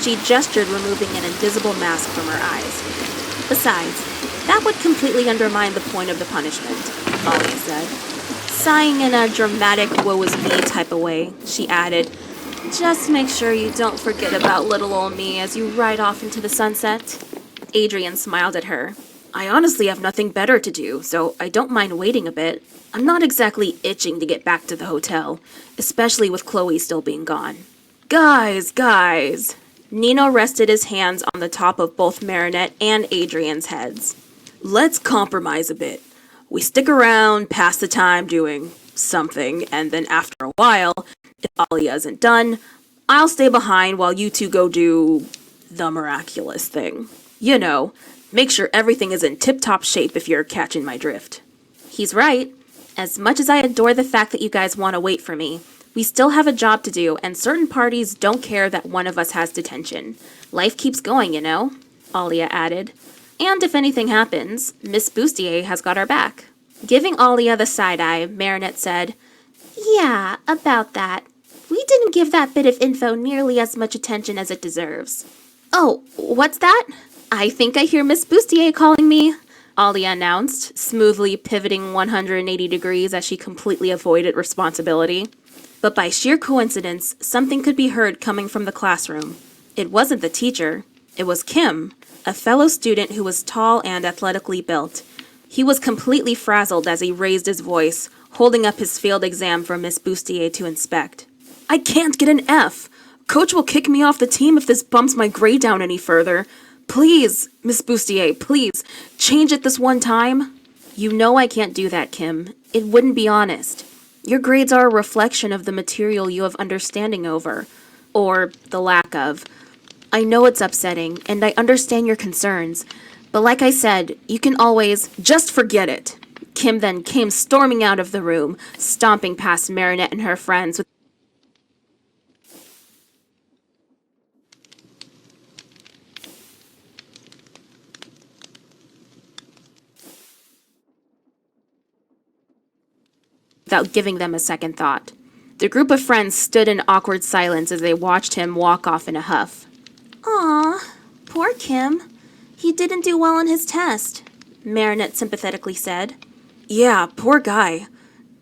She gestured, removing an invisible mask from her eyes. Besides, that would completely undermine the point of the punishment, Alia said. Sighing in a dramatic woe-is-me type of way, she added, just make sure you don't forget about little old me as you ride off into the sunset. Adrien smiled at her. I honestly have nothing better to do, so I don't mind waiting a bit. I'm not exactly itching to get back to the hotel, especially with Chloe still being gone. Guys! Nino rested his hands on the top of both Marinette and Adrien's heads. Let's compromise a bit. We stick around, pass the time doing something, and then after a while, if Alia isn't done, I'll stay behind while you two go do the miraculous thing. You know, make sure everything is in tip-top shape if you're catching my drift. He's right. As much as I adore the fact that you guys want to wait for me, we still have a job to do, and certain parties don't care that one of us has detention. Life keeps going, you know, Alia added. And if anything happens, Miss Bustier has got our back. Giving Alia the side-eye, Marinette said, Yeah, about that. We didn't give that bit of info nearly as much attention as it deserves. Oh, what's that? I think I hear Miss Bustier calling me, Alia announced, smoothly pivoting 180 degrees as she completely avoided responsibility. But by sheer coincidence, something could be heard coming from the classroom. It wasn't the teacher. It was Kim, a fellow student who was tall and athletically built. He was completely frazzled as he raised his voice, holding up his failed exam for Miss Bustier to inspect. I can't get an F! Coach will kick me off the team if this bumps my grade down any further. Please, Miss Bustier, please, change it this one time. You know I can't do that, Kim. It wouldn't be honest. Your grades are a reflection of the material you have understanding over, or the lack of. I know it's upsetting, and I understand your concerns, but like I said, you can always just forget it. Kim then came storming out of the room, stomping past Marinette and her friends without giving them a second thought. The group of friends stood in awkward silence as they watched him walk off in a huff. Aw, poor Kim. He didn't do well on his test, Marinette sympathetically said. Yeah, poor guy.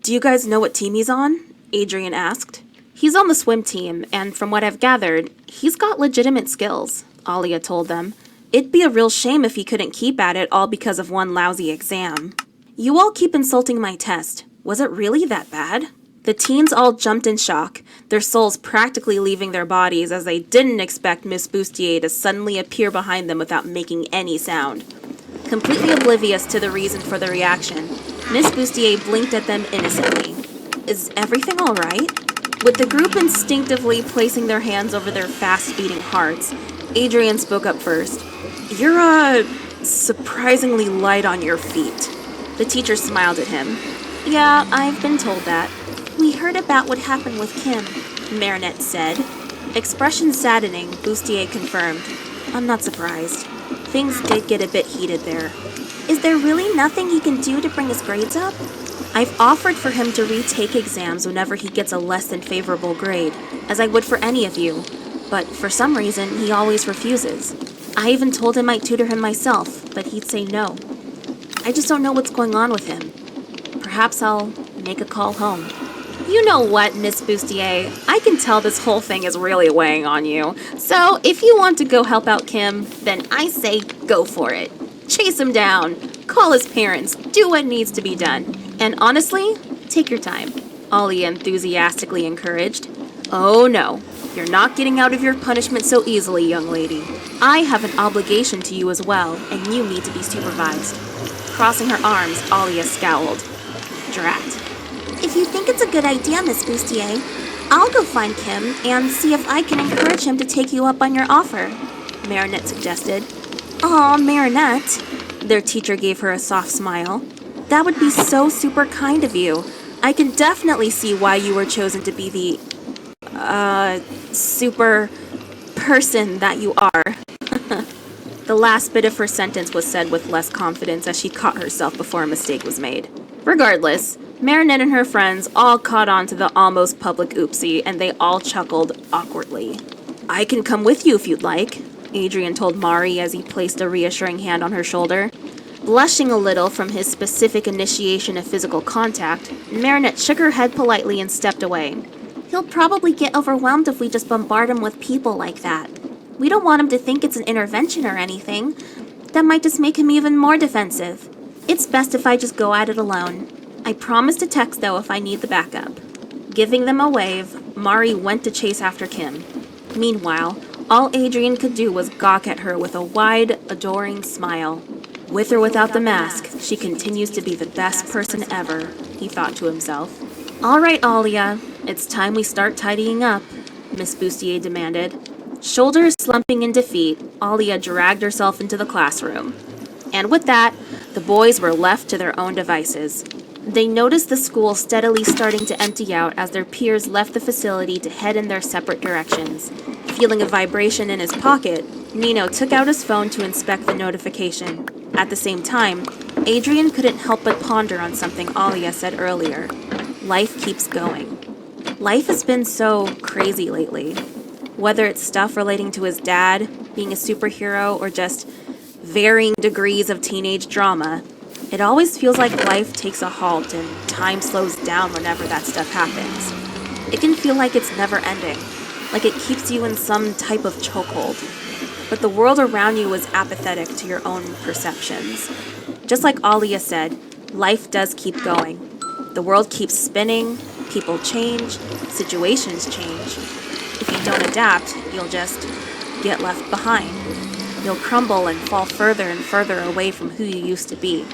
Do you guys know what team he's on? Adrien asked. He's on the swim team, and from what I've gathered, he's got legitimate skills, Alia told them. It'd be a real shame if he couldn't keep at it all because of one lousy exam. You all keep insulting my test. Was it really that bad? The teens all jumped in shock, their souls practically leaving their bodies as they didn't expect Miss Bustier to suddenly appear behind them without making any sound. Completely oblivious to the reason for the reaction, Miss Bustier blinked at them innocently. Is everything all right? With the group instinctively placing their hands over their fast-beating hearts, Adrien spoke up first. You're, surprisingly light on your feet. The teacher smiled at him. Yeah, I've been told that. We heard about what happened with Kim, Marinette said. Expression saddening, Bustier confirmed. I'm not surprised. Things did get a bit heated there. Is there really nothing he can do to bring his grades up? I've offered for him to retake exams whenever he gets a less than favorable grade, as I would for any of you. But for some reason, he always refuses. I even told him I'd tutor him myself, but he'd say no. I just don't know what's going on with him. Perhaps I'll make a call home. You know what, Miss Bustier? I can tell this whole thing is really weighing on you. So if you want to go help out Kim, then I say go for it. Chase him down, call his parents, do what needs to be done. And honestly, take your time, Alia enthusiastically encouraged. Oh no, you're not getting out of your punishment so easily, young lady. I have an obligation to you as well, and you need to be supervised. Crossing her arms, Alia scowled. Drat. If you think it's a good idea, Miss Bustier, I'll go find Kim and see if I can encourage him to take you up on your offer, Marinette suggested. Aw, Marinette. Their teacher gave her a soft smile. That would be so super kind of you. I can definitely see why you were chosen to be the, super person that you are. The last bit of her sentence was said with less confidence as she caught herself before a mistake was made. Regardless, Marinette and her friends all caught on to the almost public oopsie, and they all chuckled awkwardly. I can come with you if you'd like, Adrian told Mari as he placed a reassuring hand on her shoulder. Blushing a little from his specific initiation of physical contact, Marinette shook her head politely and stepped away. He'll probably get overwhelmed if we just bombard him with people like that. We don't want him to think it's an intervention or anything. That might just make him even more defensive. It's best if I just go at it alone. I promise to text, though, if I need the backup. Giving them a wave, Mari went to chase after Kim. Meanwhile, all Adrian could do was gawk at her with a wide, adoring smile. With or without the mask, she continues to be the best person ever, he thought to himself. All right, Alia, it's time we start tidying up, Miss Bustier demanded. Shoulders slumping in defeat, Alia dragged herself into the classroom. And with that, the boys were left to their own devices. They noticed the school steadily starting to empty out as their peers left the facility to head in their separate directions. Feeling a vibration in his pocket, Nino took out his phone to inspect the notification. At the same time, Adrian couldn't help but ponder on something Alia said earlier. Life keeps going. Life has been so crazy lately. Whether it's stuff relating to his dad, being a superhero, or just varying degrees of teenage drama, it always feels like life takes a halt and time slows down whenever that stuff happens. It can feel like it's never ending, like it keeps you in some type of chokehold. But the world around you is apathetic to your own perceptions. Just like Alia said, life does keep going. The world keeps spinning, people change, situations change. If you don't adapt, you'll just get left behind. You'll crumble and fall further and further away from who you used to be.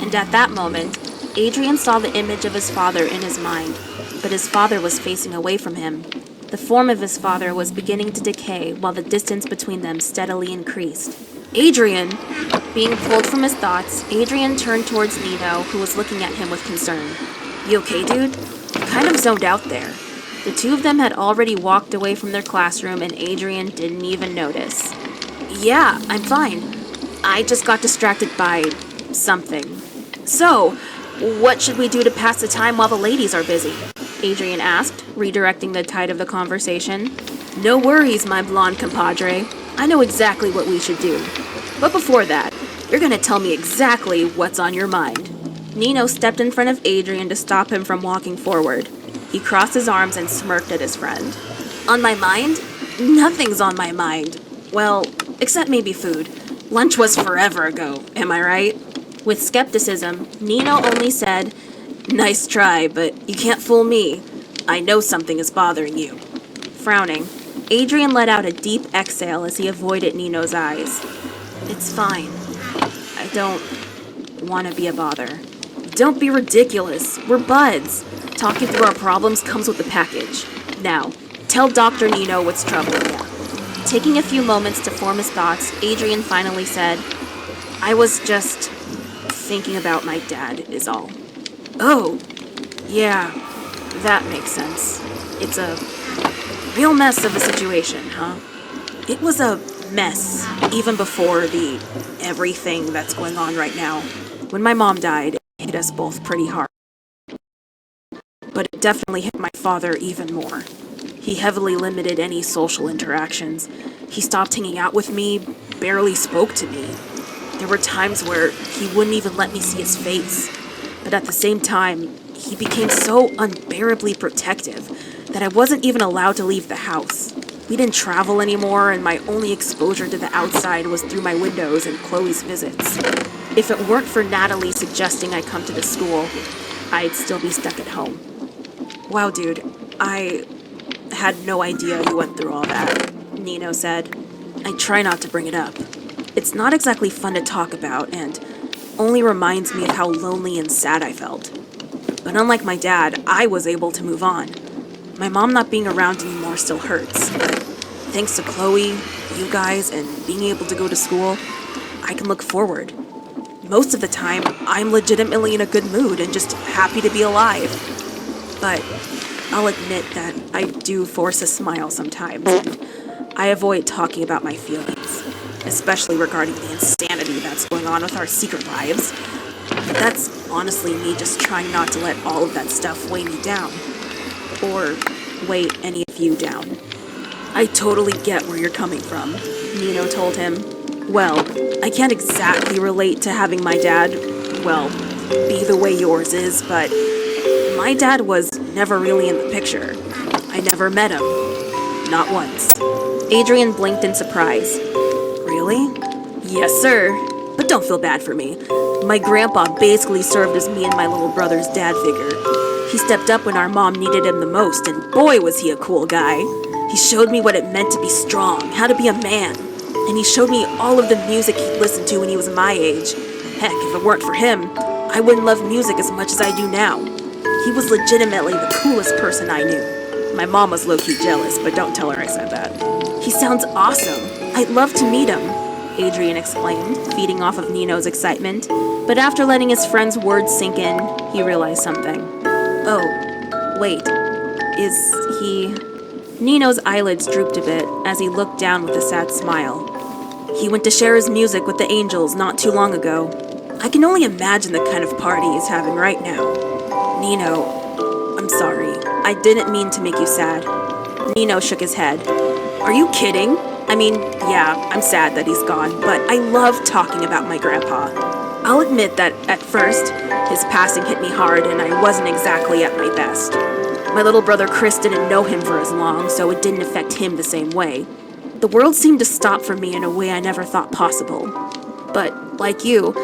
And at that moment, Adrian saw the image of his father in his mind, but his father was facing away from him. The form of his father was beginning to decay while the distance between them steadily increased. Adrian! Being pulled from his thoughts, Adrian turned towards Nino, who was looking at him with concern. You okay, dude? You kind of zoned out there. The two of them had already walked away from their classroom and Adrian didn't even notice. Yeah, I'm fine. I just got distracted by something. So, what should we do to pass the time while the ladies are busy? Adrian asked, redirecting the tide of the conversation. No worries, my blonde compadre. I know exactly what we should do. But before that, you're gonna tell me exactly what's on your mind. Nino stepped in front of Adrian to stop him from walking forward. He crossed his arms and smirked at his friend. On my mind? Nothing's on my mind. Well, except maybe food. Lunch was forever ago, am I right? With skepticism, Nino only said, Nice try, but you can't fool me. I know something is bothering you. Frowning, Adrian let out a deep exhale as he avoided Nino's eyes. It's fine. I don't want to be a bother. Don't be ridiculous. We're buds. Talking through our problems comes with the package. Now, tell Dr. Nino what's troubling you. Taking a few moments to form his thoughts, Adrian finally said, I was just thinking about my dad is all. Oh, yeah, that makes sense. It's a real mess of a situation, huh? It was a mess, even before the everything that's going on right now. When my mom died, it hit us both pretty hard. But it definitely hit my father even more. He heavily limited any social interactions. He stopped hanging out with me, barely spoke to me. There were times where he wouldn't even let me see his face. But at the same time, he became so unbearably protective that I wasn't even allowed to leave the house. We didn't travel anymore, and my only exposure to the outside was through my windows and Chloe's visits. If it weren't for Natalie suggesting I come to the school, I'd still be stuck at home. Wow, dude, I had no idea you went through all that, Nino said. I try not to bring it up. It's not exactly fun to talk about, and only reminds me of how lonely and sad I felt. But unlike my dad, I was able to move on. My mom not being around anymore still hurts, but thanks to Chloe, you guys, and being able to go to school, I can look forward. Most of the time, I'm legitimately in a good mood and just happy to be alive. But I'll admit that I do force a smile sometimes, and I avoid talking about my feelings, especially regarding the insanity that's going on with our secret lives. But that's honestly me just trying not to let all of that stuff weigh me down. Or weigh any of you down. I totally get where you're coming from, Nino told him. Well, I can't exactly relate to having my dad, well, be the way yours is, but my dad was never really in the picture. I never met him. Not once. Adrian blinked in surprise. Really? Yes, sir. But don't feel bad for me. My grandpa basically served as me and my little brother's dad figure. He stepped up when our mom needed him the most, and boy was he a cool guy. He showed me what it meant to be strong, how to be a man. And he showed me all of the music he'd listened to when he was my age. Heck, if it weren't for him, I wouldn't love music as much as I do now. He was legitimately the coolest person I knew. My mom was low-key jealous, but don't tell her I said that. He sounds awesome. I'd love to meet him, Adrian exclaimed, feeding off of Nino's excitement. But after letting his friend's words sink in, he realized something. Oh, wait. Is he... Nino's eyelids drooped a bit as he looked down with a sad smile. He went to share his music with the Angels not too long ago. I can only imagine the kind of party he's having right now. Nino, I'm sorry. I didn't mean to make you sad. Nino shook his head. Are you kidding? I mean, yeah, I'm sad that he's gone, but I love talking about my grandpa. I'll admit that at first, his passing hit me hard and I wasn't exactly at my best. My little brother Chris didn't know him for as long, so it didn't affect him the same way. The world seemed to stop for me in a way I never thought possible. But, like you,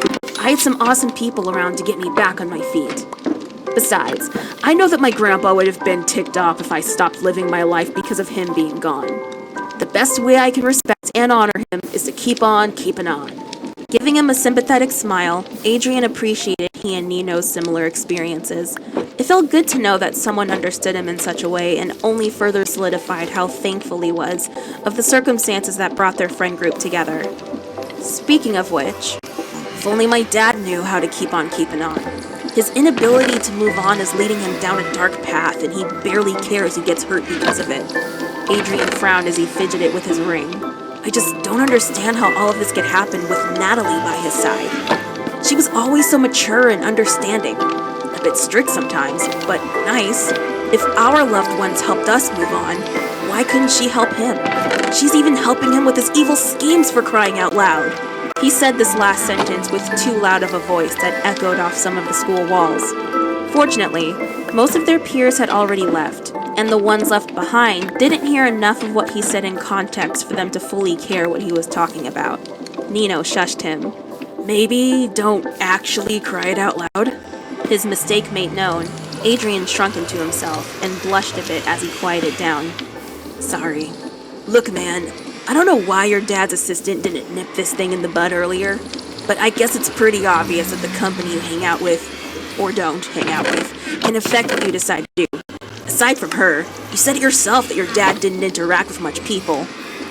I had some awesome people around to get me back on my feet. Besides, I know that my grandpa would have been ticked off if I stopped living my life because of him being gone. The best way I can respect and honor him is to keep on keeping on. Giving him a sympathetic smile, Adrian appreciated he and Nino's similar experiences. It felt good to know that someone understood him in such a way and only further solidified how thankful he was of the circumstances that brought their friend group together. Speaking of which, if only my dad knew how to keep on keeping on. His inability to move on is leading him down a dark path and he barely cares who gets hurt because of it. Adrian frowned as he fidgeted with his ring. I just don't understand how all of this could happen with Natalie by his side. She was always so mature and understanding. A bit strict sometimes, but nice. If our loved ones helped us move on, why couldn't she help him? She's even helping him with his evil schemes, for crying out loud. He said this last sentence with too loud of a voice that echoed off some of the school walls. Fortunately, most of their peers had already left, and the ones left behind didn't hear enough of what he said in context for them to fully care what he was talking about. Nino shushed him. Maybe don't actually cry it out loud. His mistake made known, Adrian shrunk into himself and blushed a bit as he quieted down. Sorry. Look, man, I don't know why your dad's assistant didn't nip this thing in the bud earlier, but I guess it's pretty obvious that the company you hang out with, or don't hang out with, can affect what you decide to do. Aside from her, you said it yourself that your dad didn't interact with much people.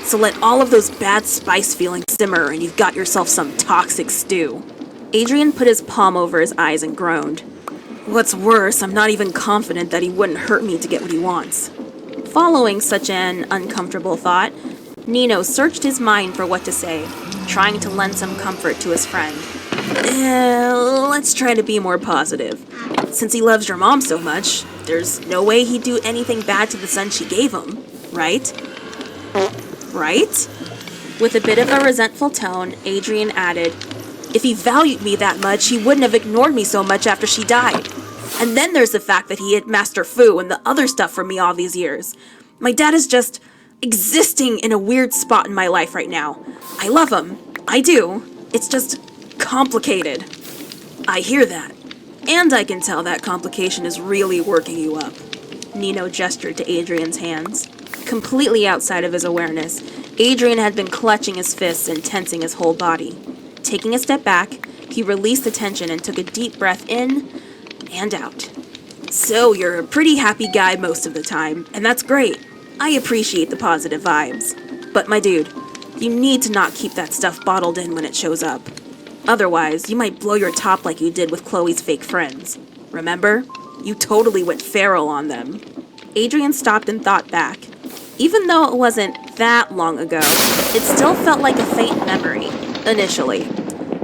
So let all of those bad spice feelings simmer and you've got yourself some toxic stew. Adrian put his palm over his eyes and groaned. What's worse, I'm not even confident that he wouldn't hurt me to get what he wants. Following such an uncomfortable thought, Nino searched his mind for what to say, trying to lend some comfort to his friend. Let's try to be more positive. Since he loves your mom so much, there's no way he'd do anything bad to the son she gave him, right? Right? With a bit of a resentful tone, Adrian added, if he valued me that much, he wouldn't have ignored me so much after she died. And then there's the fact that he hid Master Fu and the other stuff from me all these years. My dad is just existing in a weird spot in my life right now. I love him. I do. It's just complicated. I hear that. And I can tell that complication is really working you up. Nino gestured to Adrian's hands. Completely outside of his awareness, Adrian had been clutching his fists and tensing his whole body. Taking a step back, he released the tension and took a deep breath in and out. So you're a pretty happy guy most of the time, and that's great. I appreciate the positive vibes. But my dude, you need to not keep that stuff bottled in when it shows up. Otherwise, you might blow your top like you did with Chloe's fake friends. Remember? You totally went feral on them. Adrian stopped and thought back. Even though it wasn't that long ago, it still felt like a faint memory, initially.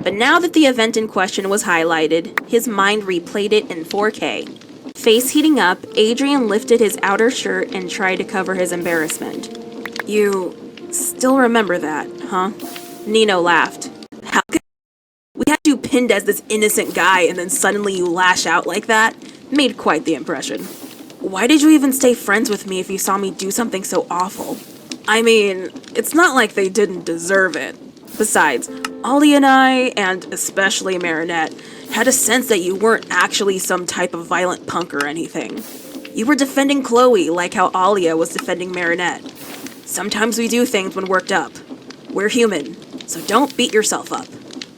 But now that the event in question was highlighted, his mind replayed it in 4K. Face heating up, Adrian lifted his outer shirt and tried to cover his embarrassment. You still remember that, huh? Nino laughed. How could we had you pinned as this innocent guy and then suddenly you lash out like that? Made quite the impression. Why did you even stay friends with me if you saw me do something so awful? I mean, it's not like they didn't deserve it. Besides, Ollie and I, and especially Marinette, had a sense that you weren't actually some type of violent punk or anything. You were defending Chloe like how Alia was defending Marinette. Sometimes we do things when worked up. We're human, so don't beat yourself up.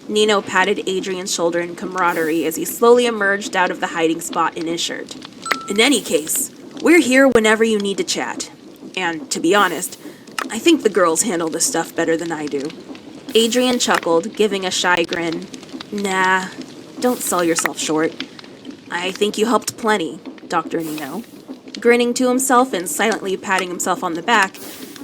Nino patted Adrian's shoulder in camaraderie as he slowly emerged out of the hiding spot in his shirt. In any case, we're here whenever you need to chat. And, to be honest, I think the girls handle this stuff better than I do. Adrian chuckled, giving a shy grin. Nah, don't sell yourself short. I think you helped plenty, Dr. Nino. Grinning to himself and silently patting himself on the back,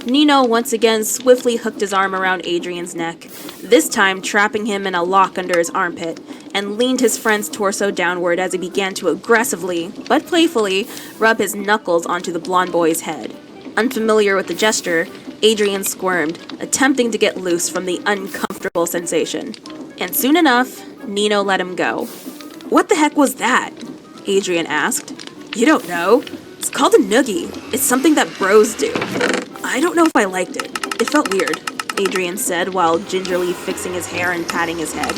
Nino once again swiftly hooked his arm around Adrian's neck, this time trapping him in a lock under his armpit, and leaned his friend's torso downward as he began to aggressively, but playfully, rub his knuckles onto the blonde boy's head. Unfamiliar with the gesture, Adrian squirmed, attempting to get loose from the uncomfortable sensation. And soon enough, Nino let him go. What the heck was that? Adrian asked. You don't know? It's called a noogie. It's something that bros do. I don't know if I liked it. It felt weird, Adrian said while gingerly fixing his hair and patting his head.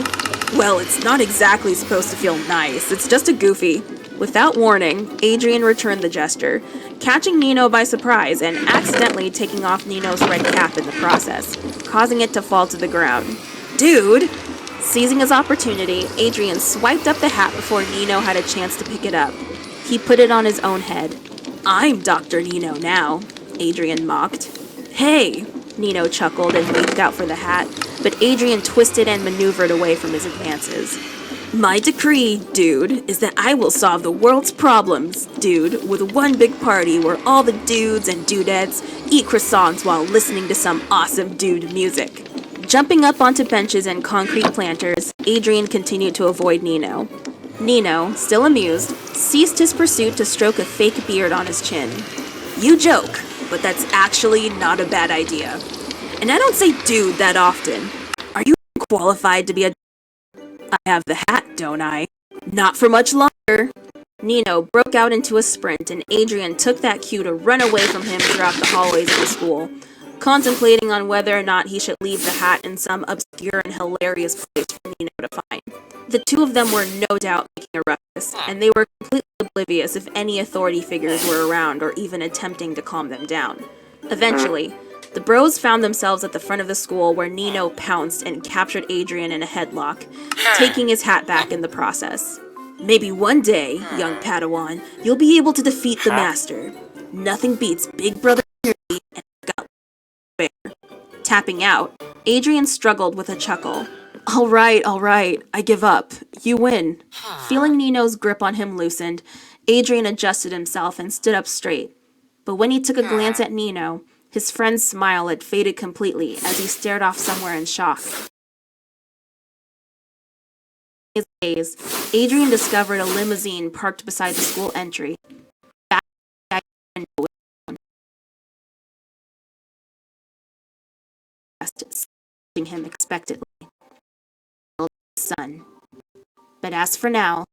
Well, it's not exactly supposed to feel nice. It's just a goofy. Without warning, Adrian returned the gesture, catching Nino by surprise and accidentally taking off Nino's red cap in the process, causing it to fall to the ground. Dude! Seizing his opportunity, Adrian swiped up the hat before Nino had a chance to pick it up. He put it on his own head. I'm Dr. Nino now, Adrian mocked. Hey! Nino chuckled and reached out for the hat, but Adrian twisted and maneuvered away from his advances. My decree, dude, is that I will solve the world's problems, dude, with one big party where all the dudes and dudettes eat croissants while listening to some awesome dude music. Jumping up onto benches and concrete planters, Adrian continued to avoid Nino. Nino, still amused, ceased his pursuit to stroke a fake beard on his chin. You joke, but that's actually not a bad idea. And I don't say dude that often. Are you qualified to be a... I have the hat, don't I? Not for much longer. Nino broke out into a sprint and Adrian took that cue to run away from him throughout the hallways of the school, contemplating on whether or not he should leave the hat in some obscure and hilarious place for Nino to find. The two of them were no doubt making a ruckus, and they were completely oblivious if any authority figures were around or even attempting to calm them down. Eventually, the bros found themselves at the front of the school where Nino pounced and captured Adrian in a headlock, taking his hat back in the process. Maybe one day, young Padawan, you'll be able to defeat the master. Nothing beats Big Brother energy and gut bear. Tapping out, Adrian struggled with a chuckle. All right, I give up. You win. Feeling Nino's grip on him loosened, Adrian adjusted himself and stood up straight. But when he took a glance at Nino, his friend's smile had faded completely as he stared off somewhere in shock. In his gaze, Adrian discovered a limousine parked beside the school entry. Back window was watching him expectantly. Son. But as for now,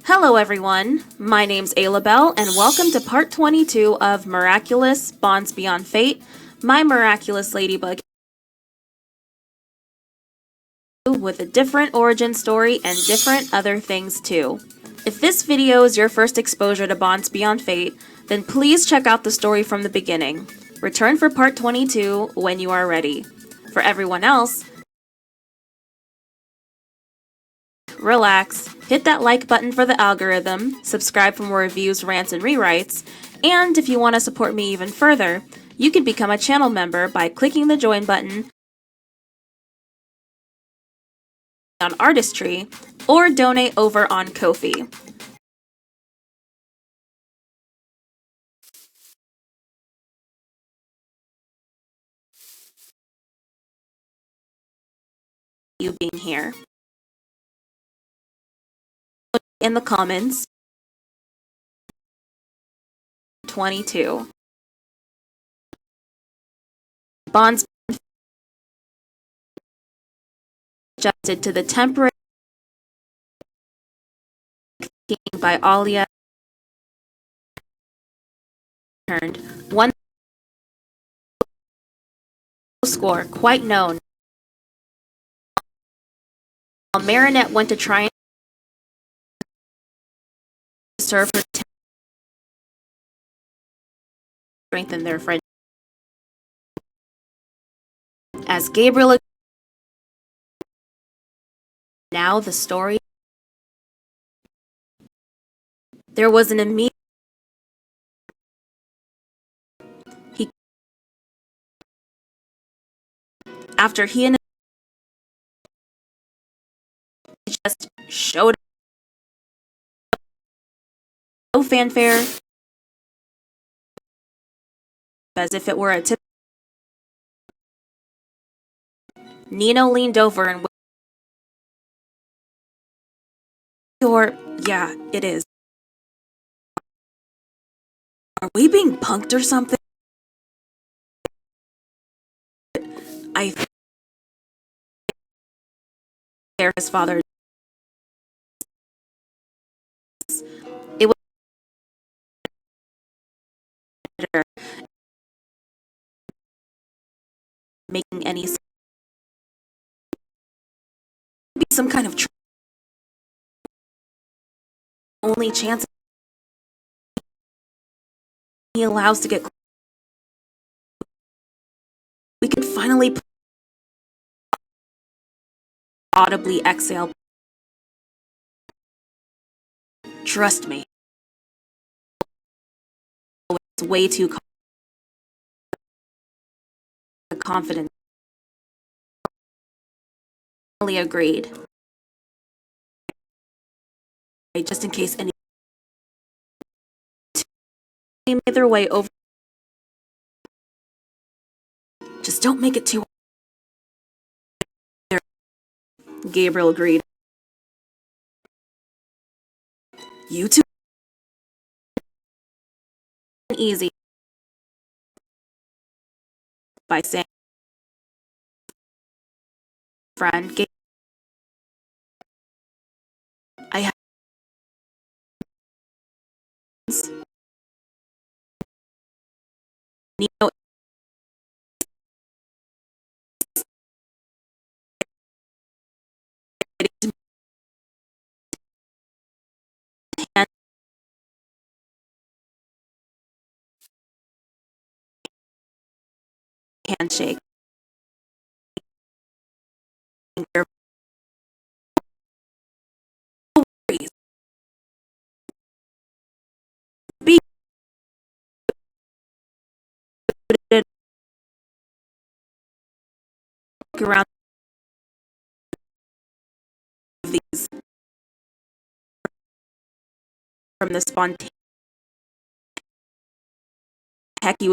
Hello everyone, my name's Ayla Bell and welcome to part 22 of Miraculous Bonds Beyond Fate, my miraculous ladybug with a different origin story and different other things too. If this video is your first exposure to Bonds Beyond Fate, then please check out the story from the beginning. Return for part 22 when you are ready. For everyone else, relax, hit that like button for the algorithm, subscribe for more reviews, rants, and rewrites, and if you want to support me even further, you can become a channel member by clicking the join button on Artistry or donate over on Ko-fi. You being here. In the comments, 22. Bonds adjusted to the temporary by Alia turned one score quite known. While Marinette went to try and serve her strengthen their friendship. As Gabriel now the story there was an immediate after he and just showed up, no fanfare, as if it were a tip. Nino leaned over and yeah, it is. Are we being punked or something? I think his father. It was better making any sense. Be some kind of only chance he allows to get. We could finally audibly exhale. Trust me. It's way too confident. Agreed. Just in case any made their way over. Just don't make it too. Gabriel agreed. You two easy by saying friend I have Nino handshake. Be around these from the spontaneous heck you